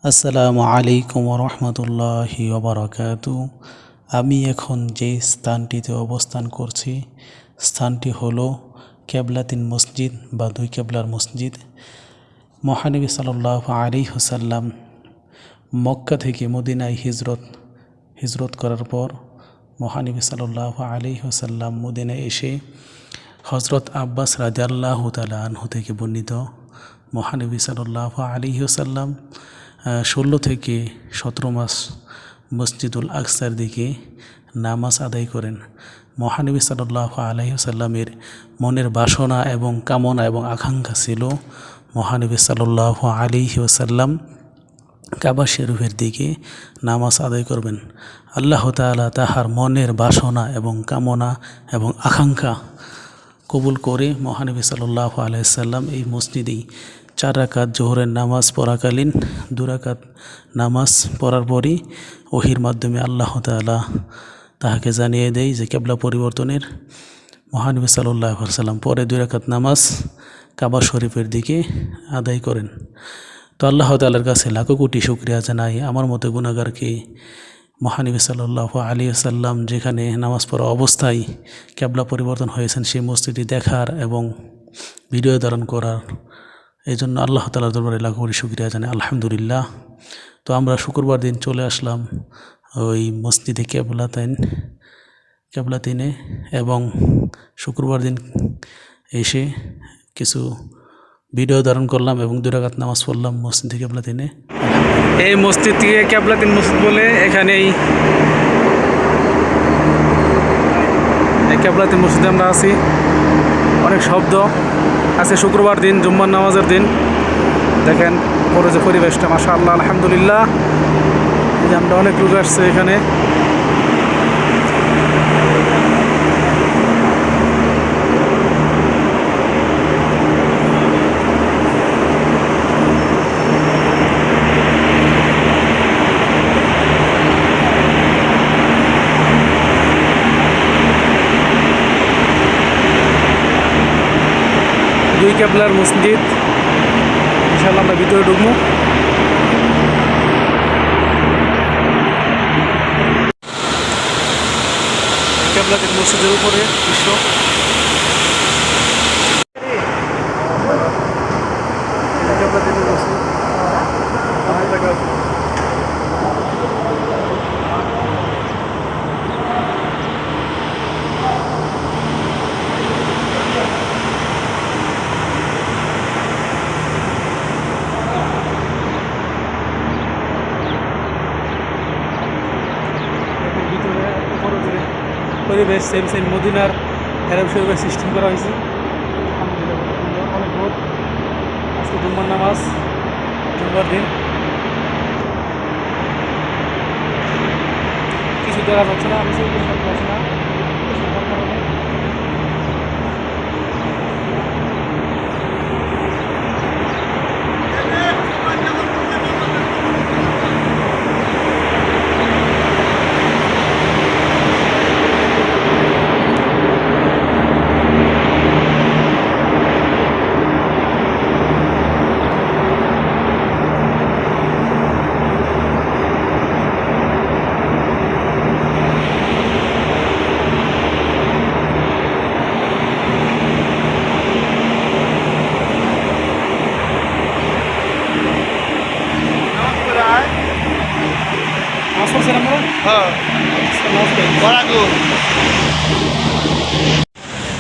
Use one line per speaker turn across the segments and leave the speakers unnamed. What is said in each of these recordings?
আসসালামু আলাইকুম রহমতুল্লাহি ওবরাকাতু। আমি এখন যে স্থানটিতে অবস্থান করছি স্থানটি হলো কেবলাতিন মসজিদ বা দুই কেবলার মসজিদ। মহানবী সাল্লাল্লাহু আলাইহি ওয়াসাল্লাম মক্কা থেকে মদিনায় হিজরত করার পর মহানবী সাল্লাল্লাহু আলাইহি ওয়াসাল্লাম মদিনায় এসে হজরত আব্বাস রাদিয়াল্লাহু তাআলা আনহু থেকে বর্ণিত মহানবী সাল্লাল্লাহু আলাইহি ওয়াসাল্লাম 16 থেকে 17 মাস মসজিদুল আকসার দিকে নামাজ আদায় করেন। মহানবী সাল্লাল্লাহু আলাইহি ওয়াসাল্লামের মনের বাসনা এবং কামনা এবং আকাঙ্ক্ষা ছিল মহানবী সাল্লাল্লাহু আলাইহি ওয়াসাল্লাম কাবা শরীফের দিকে নামাজ আদায় করবেন। আল্লাহ তাআলা তাহার মনের বাসনা এবং কামনা এবং আকাঙ্ক্ষা কবুল করে মহানবী সাল্লাল্লাহু আলাইহি ওয়াসাল্লাম এই মসজিদেই 4 রাকাত জোহরের নামাজ পড়াকালীন 2 রাকাত নামাজ পড়ার পরই ওহির মাধ্যমে আল্লাহ তাআলা তাহাকে জানিয়ে দেয় যে কেবলা পরিবর্তনের। মহানবী সাল্লাল্লাহু আলাইহি ওয়াসাল্লাম পরে 2 রাকাত নামাজ কাবা শরীফের দিকে আদায় করেন। তো আল্লাহ তাআলার কাছে লাখো কোটি শুকরিয়া জানাই আমার মতো গুনাহগারকে মহানবী সাল্লাল্লাহু আলাইহি ওয়াসাল্লাম যেখানে নামাজ পড়া অবস্থায় কেবলা পরিবর্তন হয়েছেন সেই মসজিদটি দেখার এবং ভিডিও ধারণ করার এই জন্য আল্লাহ তাআলার দরবারে লাখো কোটি শুকরিয়া জানাই আলহামদুলিল্লাহ। তো আমরা শুক্রবার দিন চলে আসলাম ওই মসজিদে কেবলাতিনে এবং শুক্রবার দিন এসে কিছু ভিডিও ধারণ করলাম এবং 2 রাকাত নামাজ পড়লাম মসজিদে কেবলাতিনে।
এই মসজিদটিকে কেবলাতিন মসজিদ বলে। এখানেই এই কেবলাতিন মসজিদে আমরা আছি। অনেক শব্দ আছে শুক্রবার দিন জুম্মার নামাজের দিন। দেখেন পরে যে পরিবেশটা মাশাআল্লাহ আলহামদুলিল্লাহ। এই যে আমরা অনেক লোক আসছে এখানে। দুই কেবলার মসজিদ। ইনশাআল্লাহ আমরা ভিতরে ঢুকবো। কেবলাতিন মসজিদের উপরে দৃশ্য। কেবলাতিন মসজিদ পরিবেশ সেম মদিনার হেরাম শরীফের সিস্টেম করা হয়েছে। অনেক রোদ। আজকে জুম্মার নামাজ, জুম্মার দিন। কিছু দেখা যাচ্ছে না, আমি যাচ্ছি না।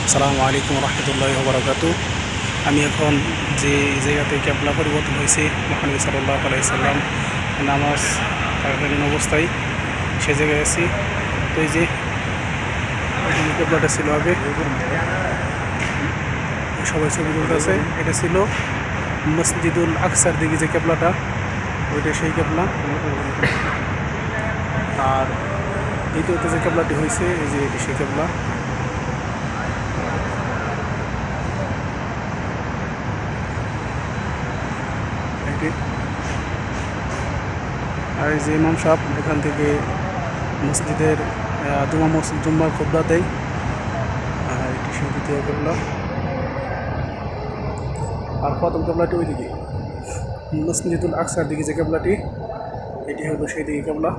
আসসালামু আলাইকুম রহমতুল্লাহি ওয়া বারাকাতু। আমি এখন যে জায়গাতে কেবলা পরিবর্তন হয়েছে মহানবী সাল্লাল্লাহু আলাইহি ওয়াসাল্লাম নামাজ পড়াকালীন অবস্থায় সে জায়গায় আছি। তো এই যে কেবলাটা ছিল আগে, সবাই ছবি তুলতেছে। এটা ছিল মসজিদুল আকসার দিকে যে কেবলাটা, ওইটা সেই কেবলা। আর দ্বিতীয়ত যে কেবলাটি হয়েছে এই যে এটি সেই কেবলা। আর এই যে ইমাম সাহেব এখান থেকে মসজিদের জুম্মার খুতবা দেয়। আর এটি সেই দ্বিতীয় কেবলা। আর প্রথম কেবলাটি ওইদিকে। মসজিদুল আকসার দিকে যে কেবলাটি, এটি হলো সেই দিকে কেবলা।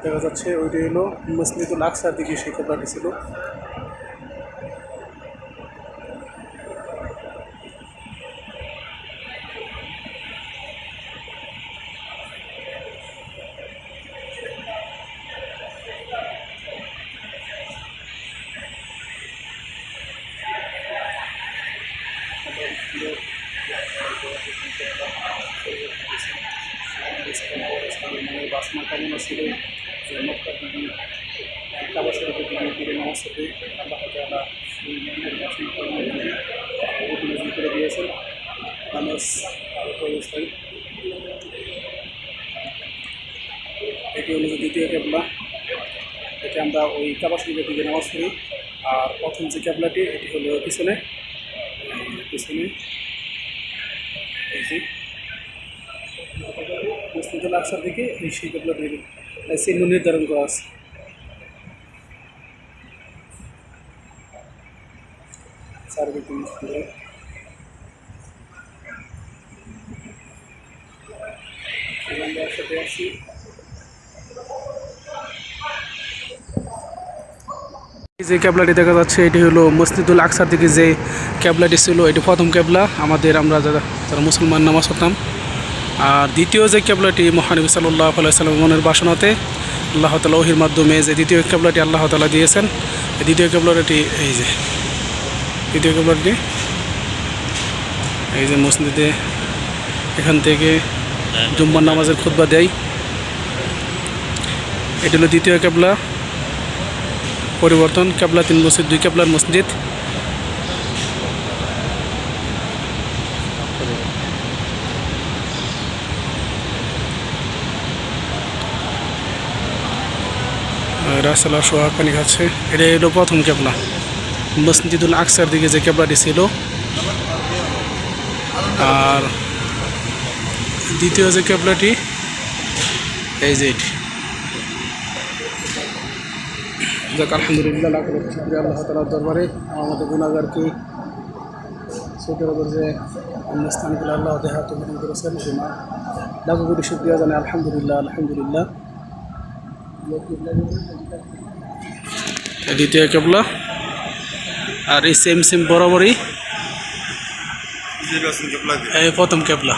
দেখা যাচ্ছে ওইটি হলো মসজিদুল আকসার দিকে সেই কেবলাটি ছিল। বাসনা কামনা ছিল যে মক্কা দিকে কাবা শরীফের দিকে ফিরে নামাজ পড়বে, আল্লাহ তাআলা সেই বাসনা কামনা করে দিয়েছেন নামাজ অবস্থায়। এটি হলো দ্বিতীয় কেবলা, এটি আমরা ওই কাবা শরীফের দিকে নামাজ পড়ি। আর প্রথম যে কেবলাটি এটি হলো পিছনে পিছনে এই যে মসজিদুল আকসার দিকে এই সেই কেবলাটির চিহ্ন নির্ধারণ করা আছে। চারদিকে মসজিদের আমরা একসাথে আছি। যে কেবলাটি দেখা যাচ্ছে এটি হলো মসজিদুল আকসার দিকে যে কেবলাটি ছিল, এটি প্রথম কেবলা আমাদের, আমরা যারা মুসলমান নামাজ পড়তাম। আর দ্বিতীয় যে কেবলাটি মহানবী সাল্লাল্লাহু আলাইহি ওয়াসাল্লাম মনের বাসনাতে আল্লাহ তাআলা ওহীর মাধ্যমে যে দ্বিতীয় কেবলাটি আল্লাহ তাআলা দিয়েছেন, এই দ্বিতীয় কেবলাটি এই যে দ্বিতীয় কেবলাটি এই যে মসজিদে এখান থেকে জুম্মার নামাজের খুতবা দেয়। এটি হলো দ্বিতীয় কেবলা পরিবর্তন, কেবলা 3 মসজিদ 2 কেবলার মসজিদ। রাসেলা সোয়া পানি খাচ্ছে। এটা হলো প্রথম কেবলা মসজিদুল আকসার দিকে যে কেবলাটি ছিল। আর দ্বিতীয় যে কেবলাটি এই যে এটি। যাক আলহামদুলিল্লাহ, লাখ লাখ শুকরিয়া আল্লাহ তাআলার দরবারে আমাদের গুনাহগারকে ছোটো যে অন্য স্থানগুলো আল্লাহ দেহা তৈরি করেছেন, লাখ কোটি শুকরিয়া জানাই আলহামদুলিল্লাহ। আলহামদুলিল্লাহ। দ্বিতীয় কেবলা আর এই সেম বরাবরই এই প্রথম কেবলা।